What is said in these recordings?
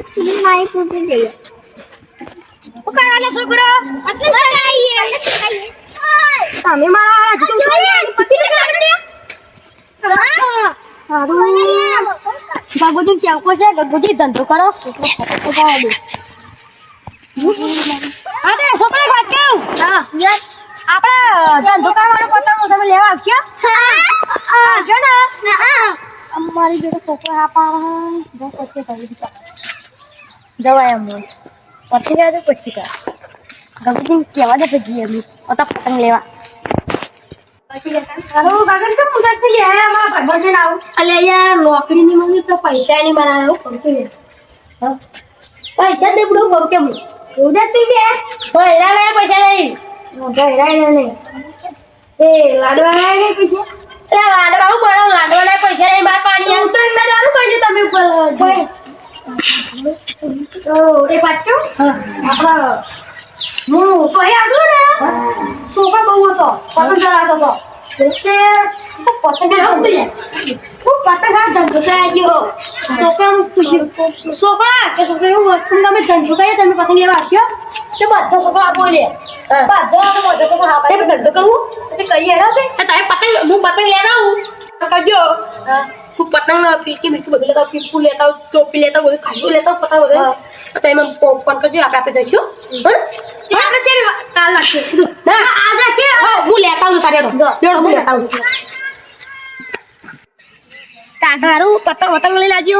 સુનિલ માઈ પૂછી દઈએ ઉકાળાને છોકરો એટલે ખાઈએ તમે મારા હજુ પતી લાગડ્યા સારું ગગુજી કેવકો છે ગગુજી ધંધો કરો હા તે છોકરી વાત કેવું હા યસ આપણે ધંધો કરવાનો પતંગ તમે લેવા આવ્યો હા જો ને અમારી બેટો છોકરો હા પાડે પછી કરી જવાય એમ પછી ગયા તો પછી કા ગગુજી કેવા દે પછી અમે પતંગ પતંગ લેવા હાલો કાકા તો મુદત થી આયા અમારા ભગવાન ને આવું અલે યાર નોકરી ની મને તો પૈસા ની બનાવ્યો પડતું યાર હા પૈસા દે બડો કરું કેમ મુદત થી કે પૈસા લે પૈસા લઈ મોટા હેરાય ને એ લાડવા લાય ને પૈસા એ લાડવા હું બનાવ લાડવા ના પૈસા લઈ બાર પાણી આવ તો એમને દારૂ કઈ તમે તો એ પાટો હા આપડા હું તો એ આડું ને સોફા બહુ હતો પતંગ ચલાવતો હતો તે પતંગ રાઉ દે હું પતંગ આ ધંધો ગયો છોકરા કે છોકરા હું તમે ધંધો કર્યો તમે પતંગ લેવા આપ્યો તે બધા છોકરા બોલે બધા છોકરા આપણે ધંધો કરવું તે કરીએ હેડો તે તમે પતંગ હું પતંગ લેવા આવું કરજો હું પતંગ પીકી મીઠું બધું લેતા પીપુ લેતા ટોપી લેતા બધું ખાલી લેતા પતંગ બધું તો એમાં ફોન કરજો આપણે જઈશું આપણે ચેલ કાલ લાગશે ના આજે કે હું લેતા આવું તારે હું લેતા આવું તારું પતંગ લઈ લાજો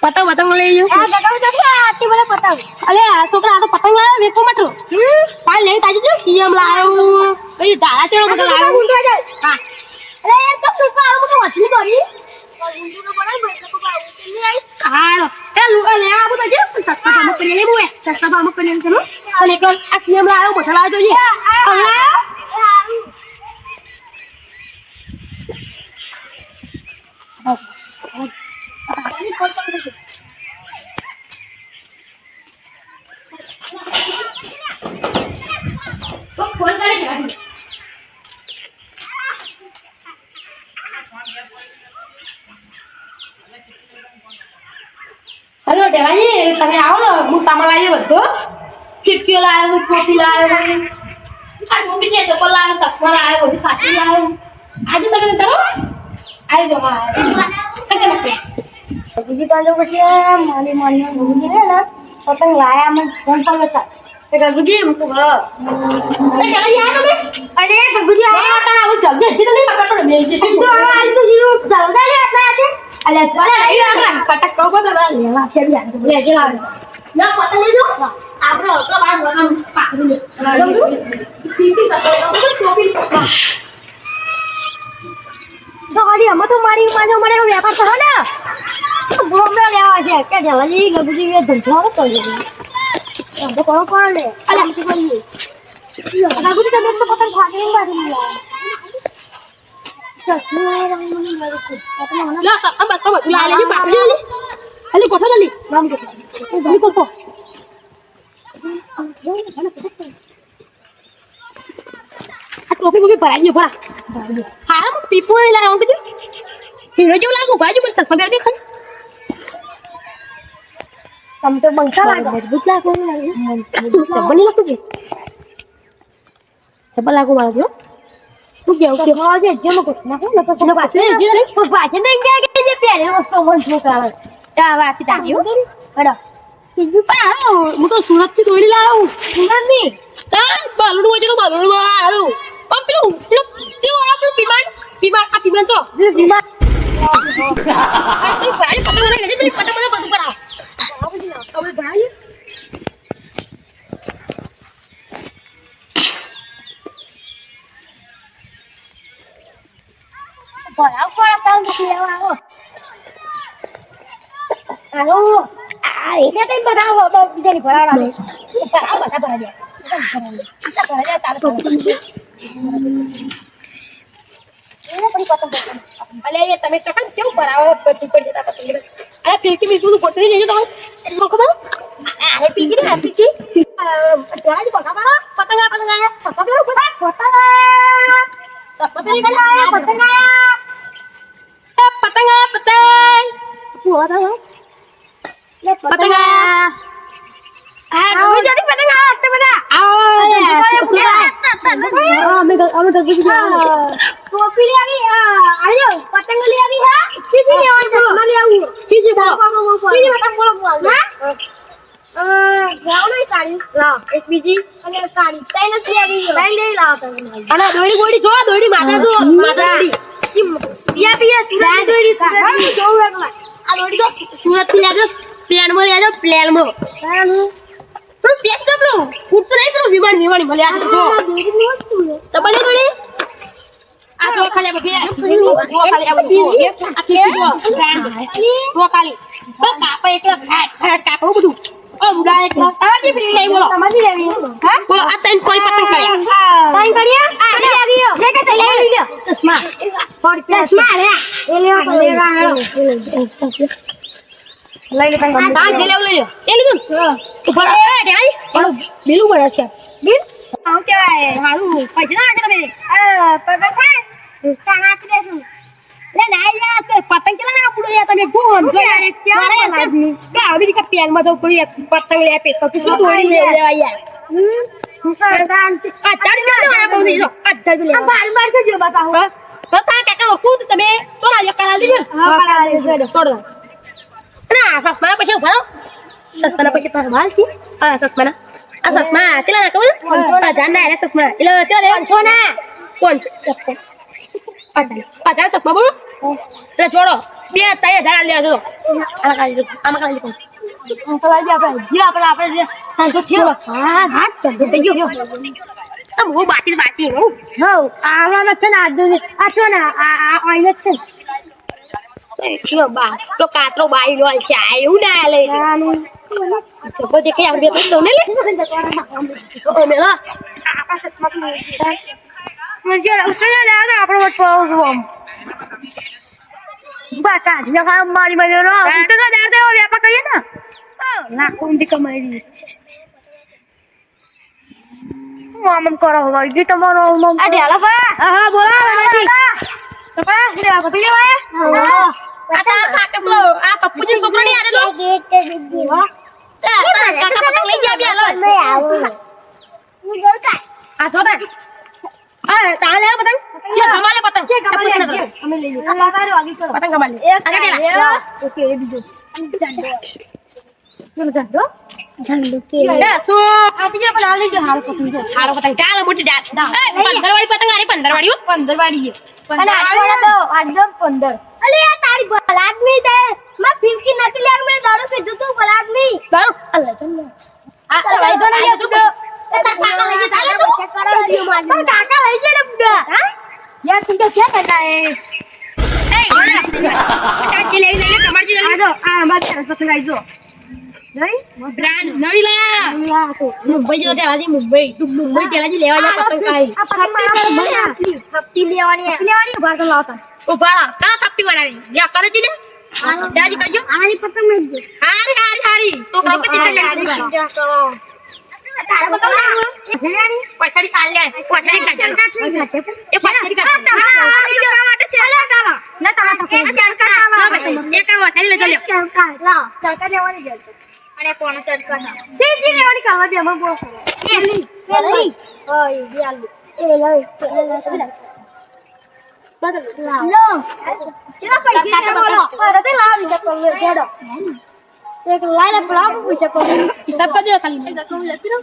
પતંગ લઈ લેજો આ ગગાવ જશે આતી મને પતંગ અલે આ છોકરા આ તો પતંગ લાવ્યો વેકો મટલો કાલ લઈ તાજો જો સીએમ લાવ્યો પછી ધારા ચેડો બધો લાવ્યો હા અરે યાર તો પીપા આવું તો વધી કરી ગુંડુનો બનાય મેં તો આવું કે નહીં હાલો એ લુકા લે આવું તો જે સસ્તા ભાવ કરી લે બોય સસ્તા ભાવ કરી લે અને એક આ સીએમ લાવ્યો મોટા લાવ્યો જોઈએ હમણાં તો ફોન કરે છે હેલો દેવાજી તમે આવો ને હું સામાન લાવ્યો બધો ફિટકીઓ લાવ્યો ટોપી લાવ્યો આ ટોપી કે ચપ્પલ લાવ્યો ચશ્મા લાવ્યો બધી ખાતી લાવ્યો આજે તમે કરો આવી જાઓ હા બીજી બાજુ પછી મારી ગુરુજી ને પતંગ લાયા અમે ફોન પર હતા ગુરુજી મુકો અરે યાર તમે અરે ગુરુજી આ તા આવું જલ્દી હજી તો નહીં પકડતો ને મેં તો આ તો જીરો જલ્દી લે આપણા આજે અલે ચાલે લઈ આવ પટક કહો પર લેવા ફેરી આ લે જે લાવ ના પતંગ લેજો આપણે ઓટલો બાર મોટો પાકડી લે પીટી પતંગ ટોપી તો ગાડી અમે તો મારી માજો મને વ્યાપાર કરો ને બોમ્બે લેવા છે કે જલ્દી ગગુજી મે ધંધો કરો તો કરો પડે અલે આમથી બોલી ગગુજી તમે તો પતંગ ફાડીને બારી લે લા સત્તા બસ તો લા લે પાટલી લે અલે કોઠો જલ્દી રામ કોઠો જલ્દી કોઠો આ ટોપી મુકે ભરાઈ ગયો ભરા હા હું પીપો લાવ્યો કે હીરો જેવું લાગુ ભાઈ પણ ચશ્મા પહેરી દેખાય તમ તો બંકા લાગે મજબૂત લાગે ચપ્પલ નહીં લાગતું કે ચપ્પલ લાગુ મારો જો તું કેવું કે આજે જેમ કો નાખો ને તો તને પાછે જે નહીં તો પાછે દઈ ગયા કે જે પહેરે વસ્તુ મન છોકરા તા વાચી તાક્યો હડો પણ હારો હું તો સુરત થી દોડી લાવ્યો સુરત ની તા બાલુડ હોય તો બાલુડ હારો પણ પેલું આપણું પીમાન આ પીમાન તો પીમાન આ તો ભાઈ પતંગ લઈ લે પતંગ બધું પર આવ હવે ભાઈ ભરાવ પડતા નથી લેવા આવો હાલો આ એટલે તઈ બતાવો તો બીજાની ભરાવા દે ભરાવ બધા ભરા દે ભરા દે તારે અલે એ તમે ચકન કેવું ભરાવો પછી પર જતા પતંગ અરે ફેંકી બીજું પોતરી લેજો તો ખબર અરે પીકી ને પીકી ત્યાં જ બગા પતંગ પતંગ પતંગ પતંગ પતંગ આ જલ્દી પતંગ આ તો બધા અમે ટોપી લઈ આવી આલ્યો પતંગ લઈ આવી હા ચીજી લેવાનું છે મને આવું ચીજી બોલો હા ગાવનો સાડી લાવ એક બીજી અને સાડી તૈન જ લેવી છે તૈન લઈ લાવ અને દોડી બોડી જો દોડી માતા જો માતા દોડી પિયા પિયા સુરત દોડી સુરત જો આ દોડી તો સુરત થી લેજો પ્લેન માં લેજો પ્લેન માં પણ પેક ચપલો ફૂટ તો નહીં પેલું વિમાન ભલે આ તો ચપલ નહીં દોડી આ તો ખાલી બધી જો ખાલી આ બધી આ ફીટ જો ખાલી બસ કાપા એકલા ફાટ કાપો બધું ઓ મુડા એક તમારી ફીલ લઈ બોલો તમારી લેવી હા બોલો આ તૈન કોઈ પતંગ કર્યા તૈન કર્યા આ લે ગયો લે કે લે લે ચશ્મા ચશ્મા લે એ લેવા લઈ લે તૈન તાન જે લેવ લઈ લો એ લીધું ઉપર એ ઢાઈ બિલુ બળે છે બિલ આવ કેવાય હારું પૈસા ના તમે પગર થાય તાન આપી દેશું લે ના યાર તો પતંગ કેલા ના આપડો યાર તમે કોણ જો યાર ક્યાં લાગની કે આવી કે પેન માં તો કોઈ પતંગ લે પે તો શું દોડી લેવા યાર સરદાન આ ચાડી ના આ બહુ લીધો આ ચાડી લે બાર તો જો બતાવો તો તા કાકા ઓળખું તમે તો ના કલા દીજો હા કલા દીજો તોડ ના સસમા પછી ઉભા સસમા પછી પર માલ છે આ સસમા આ સસમા ચલા ના કહું આ જાન ના રે સસમા એલો ચલે 500 ના 500 50 સસમા બોલો એટલે જોડો 2000 લે જો આમાં કાલી તો લાગી આપણે જે સાંજો થયો હા હા તો થઈ ગયો આ બહુ બાટી હો આવા નથી ને આ છો ને આ ઓઈલ છે નો બા તો કાતરો બાઈ લોલ છે આ એવું ના લે સપો જે કે આગે તો ને લે ઓ મેલા આ સસમા મજે ઉતરે લે આપણો વટ પાઉં છું બાટા જે ખામ મારી મજો નો તો દાર દે ઓ વ્યાપા કહીએ ને ના કોંડી કમાઈ મામમ કરો હોય જી તમારો મમ આ ઢાલા પા હા બોલા સપા લે આ પતી લેવાય આ તા ખાકે બોલો આ પપ્પુજી છોકરો ની આરે તો એક કે દીદી હો કાકા પતંગ લઈ ગયા બે લો મે આવું હું જોતા આ તો આ તાલે પતંગ જે કમાલે પતંગ જે કમાલે અમે લઈ લે તમારો આગી કરો પતંગ કમાલે એક લે ઓકે એ બીજો ઝંડો કે લે સો આ બીજા પર આલી જો હારો પતંગ કાલે મોટી જા એ 15 વાળી પતંગ આરી 15 વાળી 15 વાળી અને આડો 15 અલે આ તારી ભલ આદમી દે માં ફિરકી નથી લેવાનું મે દારૂ પીધું તું ભલ આદમી દારૂ અલ્લા ચલ આ લઈ જો ને તું કાકા લઈ જા ચાલે તું કરાવ દિયો માર કાકા લઈ જા લે બુડા હા યાર તું તો क्या करना है ए કાકી લઈ લે તમારી જલ્દી આજો આ અમાર સરસ્વતી લઈ જો નહીં બ્રાન્ડ નવી લા તો મુંબઈ જો તે આજે મુંબઈ તું મુંબઈ તેલાજી લેવા જા પતંગ કાઈ આ પતંગ થપ્પી લેવાની ઉભા તો લાવતા ઉભા કા થપ્પી બનાવી યા કરે જી ને દાદી કરજો આની પતંગ મેં જો હારી છોકરાઓ કે ચિંતા કરો તારા બતાવ લેવાની પછાડી કાલ લે પછાડી કાઢ એ પછાડી કાઢ તમારા માટે ચાલે કાલા ના તમારા ચરકા લાવ એક પછાડી લેજો લે ચરકા લાવ ચરકા લેવાની જશે અને કોણ ચરકા ના જી લેવાની કાલા બે અમે બોલ પેલી ઓય દિયાલી એ લઈ બદલ લાવ કેલા પૈસા દે બોલો અરે તે લાવ લીધા કોલ જેડો એક લાઈન પ્લામ પૂછે કો હિસાબ કરજો ખાલી એક કહું લેતી રહો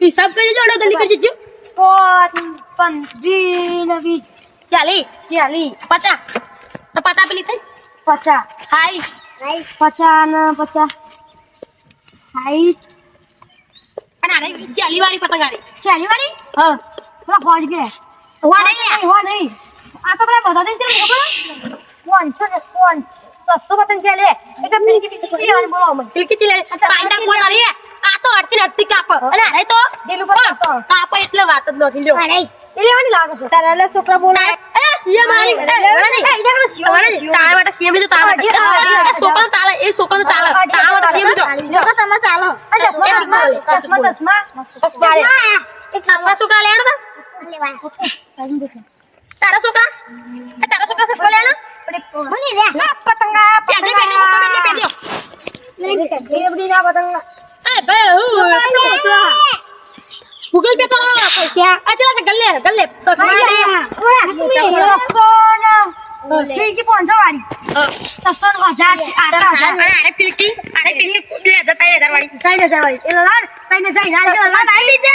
હિસાબ કરી જોડો જલ્દી કરી દેજો 5 20 40 50 તો 50 પેલી થઈ 50 હાઈ 50 ને 50 હાઈ અને આરે 40 વાળી પતંગ આરી 40 વાળી હા થોડા ફોડ કે હો નહીં આ તો પેલા બધા દે છે ખબર 500 600 પતંગ કે લે એક ફિરકી ટીકી લેવાની બોલો મને ફિરકી લે પાંડા કોણ આરી આ તો અડતી કાપ અને આરે તો દિલ ઉપર કાપ એટલે વાત જ નથી લ્યો નહીં એ લેવાની લાગે છે તારા છોકરા બોલાય અરે સીએમ મારી તારા માટે સીએમ લીધો તારા માટે છોકરો ચાલે એ છોકરો ચાલે તારા માટે સીએમ જો તો તમે ચાલો ચશ્મા એક છોકરા લેવાનો લેવાય તારા છોકરા સસવા લેના મને લે પતંગા ગૂગલ પે કરો પૈસા અચલા છે ગલ્લે ગલ્લે ફિલકી 500 વાળી 700,000 અરે ફિલકી 2000 વાળી 3000 વાળી એ લાડ તઈને જઈ લાડ આવી દે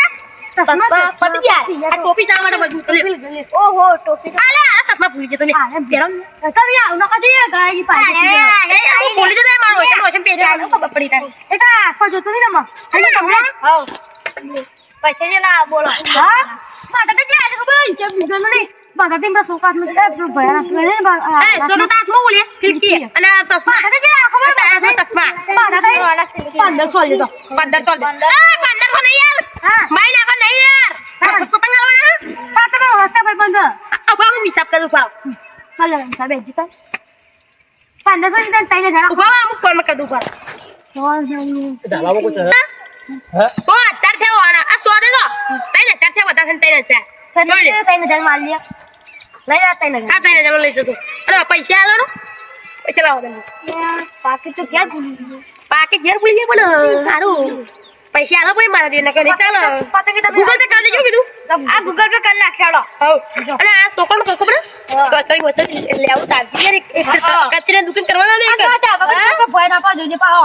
સસમા પતિ ગયા આ ટોપી જા માટે મજબૂત લે ઓહો ટોપી આલે આ સસમા ભૂલી ગયો તો લે કેરમ તમે આવ ન કદી ગાડી પાડી એ બોલી દે મારો ઓશન પેરે આવ ખબર પડી તારે એકા આખો જોતો ની નમ હે તમને હા પૈસા જે ના બોલો હા માતા તો જે ખબર છે ગૂગલ નહીં બાગા તીન બસ ઓકાત મે ભયા એ સોનો તાત મો બોલે ફિલકી અને સસમા માતા જે ખબર સસમા માતા તો 1500 લે તો 1500 દે 1500 નહીં યાર હા મહિના કો નહીં યાર પતંગ આવવાના પાતનો હસ્તા પર બંધ અબા હું હિસાબ કરું પાવ હાલો સાબે જીતા 1500 ની તઈને જરા ઉભા અમુક ફોન માં કર દઉં પર ડાલામાં કોઈ છે હે સો ચાર થયો આ સો દે તો તઈને ચાર થયો બધા છે તઈને ચાર જોઈ લે તઈને જલ માર લે લઈ જા તઈને આ તઈને જલ લઈ જતો અરે પૈસા આલો નો પૈસા લાવો તને પાકીટ તો ક્યાં ભૂલી પાકીટ ઘેર ભૂલી ગઈ પણ સારું પૈસા આલો ભાઈ મારા દેના કરે ચાલો ગૂગલ પે કરી દેજો કીધું આ ગૂગલ પે કરી નાખ્યાડો હો અને આ સોકણ કો ખબર કચરી વચરી લે આવું તાજી યાર એક કચરી દુકાન કરવાના ને એક આ ભય ના પા જોજે પા હો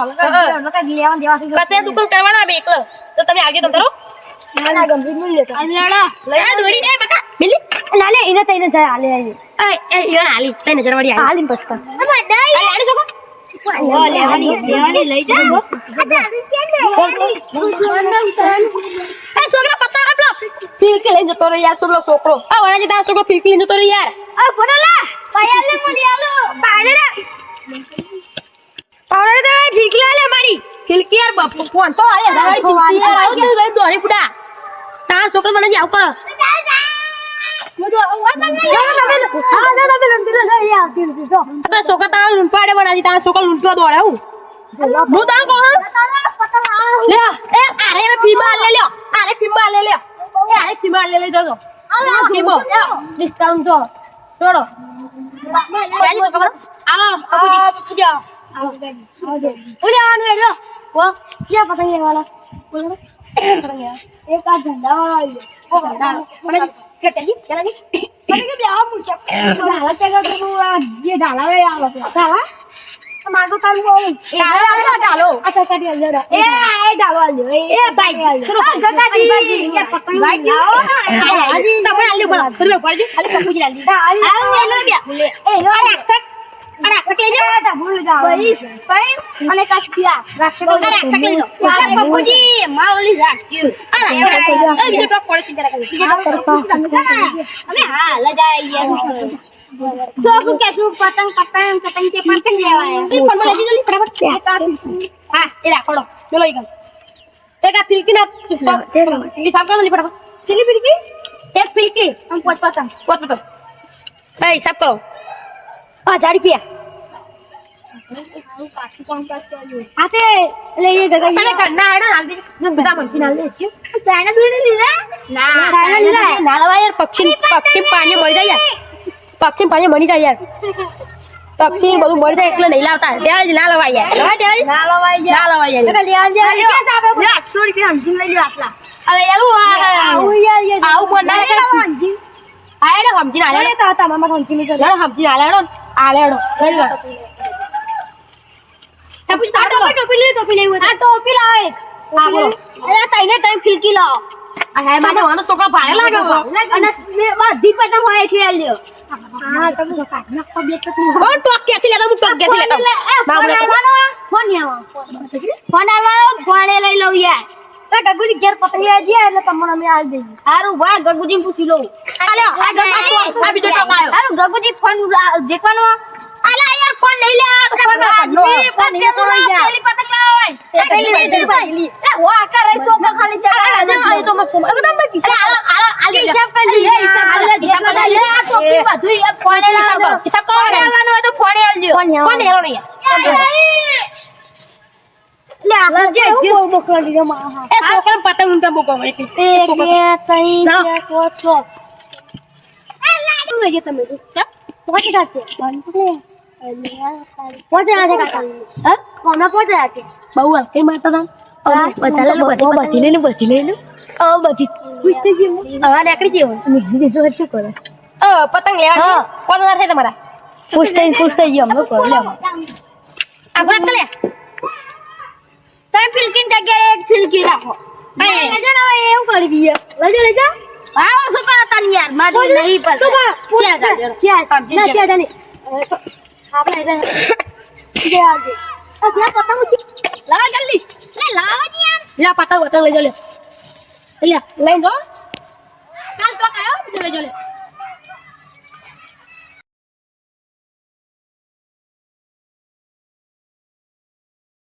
કે લેવા દેવા કચરી દુકાન કરવાના બે એકલો તો તમે આગે તમ કરો ના ગંભીર મિલ લેતો અલ્લાડા લઈ દોડી એ બકા મિલી ના લે એને તઈને જાય આલે આઈ એ ઈવન આલી તઈને જરવાડી આલી આલી પસ્તા દઈ આલી સોકો ઓ લેવાની લઈ જા એ છોકરા પત્તા આપલો ફિલકી લઈ જતો રે યાર છોકરો આ વણા જતા છોકરો ફિલકી લઈ જતો રે યાર આ ફોટો લે પાયા લે મને આલો પાડે લે પાવડે દે ફિલકી લે મારી ફિલકી યાર બાપુ કોણ તો આયા દાડી ફિલકી યાર આવ તું ગઈ દોડી પુડા તા છોકરો મને જાવ કરો છોકરા પાડે બનાવી તા છોકરા લૂંટવા દોડે હું તા કહું લે એ અરે ફીમા લે લ્યો અરે ફીમા લે લ્યો એ અરે ફીમા લે લે દો આ ફીમો ડિસ્કાઉન્ટ તો છોડો પહેલી તો ખબર આવો બાપુજી આવો ઓલે આને લ્યો કો ક્યાં પતંગ લેવાલા બોલો એક આ ધંધા વાળો ઓ ધંધા મને કે તેલી ચલાજી મને કે બે આ મુચા ડાલા ચગા તો જે ડાલા વે આવો ડાલા મારો કામ હોય એ ડાલો અચ્છા કાઢી આલ્યો એ ડાલો આલ્યો એ ભાઈ ચલો કાકાજી એ પતંગ લાવો આજી તમે આલ્યો બોલો તમે પડજો ખાલી કપૂજી આલી આલો એનો બે એ નો રાક્ષક લેજો તા ભૂલ જાવ ભાઈ અને કાચિયા રાક્ષક લેજો કપૂજી માવલી રાખ્યું એ જે ટોક પડે ચિંતા કરે અમે હા લજાય યાર તો કુ કેસુ પતંગ છે પતંગ લેવાય ઈ ફોન માં લઈ ફટાફટ હા એ રાખોડો ચલો ઈ એક આ ફિલકી ના ઈ સાબ કરો ફટાફટ ચીલી ફિલકી એક ફિલકી हम પોત પતંગ એ હિસાબ કરો 1000 રૂપિયા આતે લઈએ ગગા તમે કરના આડા હાલ દે જો બધા મંચી ના લે ચાઇના દૂર ને લીધા ના ચાઇના લીધા ના લવા યાર પક્ષી પાણી મળી જાય યાર પક્ષી પાણી મળી જાય યાર પક્ષી બધું મળી જાય એટલે નહીં લાવતા ત્યાં ના લવાય યાર ના લવાય યાર એટલે લેવા દે કે સાબે 800 રૂપિયા સમજીને લઈ લો આટલા અરે યાર આવું યાર આવું બોલ ના સમજી આયડો સમજીને આલેડો તો તમારા સમજીને જો સમજીને આલેડો લઈ લો ટોપી લેવું આ ટોપી લાવ એક હા બોલો અરે તઈને તઈ ફિલકી લાવ આ હે મને વાનો છોકરો ભારે લાગે અને બધી પતંગ હોય એટલે લ્યો હા તમે કાઢના પબ્લિક તો ઓ ટોક કેથી લેતા હું ટોક કેથી લેતા ફોન લઈ લઉં યાર તો ગગુજી ઘેર પતંગ આજી એટલે તમને અમે આલ દેજો હારું ભાઈ ગગુજી પૂછી લઉં આલ્યો આ બીજો ટોક આયો હારું ગગુજી ફોન દેખવાનો આલા યાર ફોન લઈ લે ફોન દે તો લઈ જા પેલી પતંગ લાવ પેલી એ વા કરે સોકો ખાલી ચડા આ તો મત એકદમ કિસ્સા આલી હિસાબ કરી લે હિસાબ કરી લે આ ટોપી બધું એ ફોન લાવ હિસાબ કરવાનો હોય તો ફોન આલજો ફોન એલો નહીં લે આ જે બોકલા દીધો માં એ છોકરા પતંગ ઉંટા બોકો એટલે 1 2 3 4 5 એ લાઈ લઈ જે તમે તો કે રાખે બંધ પહોંચ્યા છે કાકા હા કોમે પહોંચ્યા છે બહુ હલકી મારતા હતા બધી લઈને બધી ખુશ થઈ ગઈ હવે નીકળી ગયો બીજું શું કરે પતંગ લેવા કોણ થાય તમારા ખુશ થઈ ગયો અમે કરો લે આગળ લે તમે ફિલકીન જગ્યાએ એક ફિલકી રાખો એવું કરી દઈએ લેજો હા શું કરો તને યાર મારે નહીં પર આપણે પતંગ લાવા જલ્દી લાવા ની યાર પતંગ લઈ જો લે લઈને જો કાલ તો કયો લઈ જો લે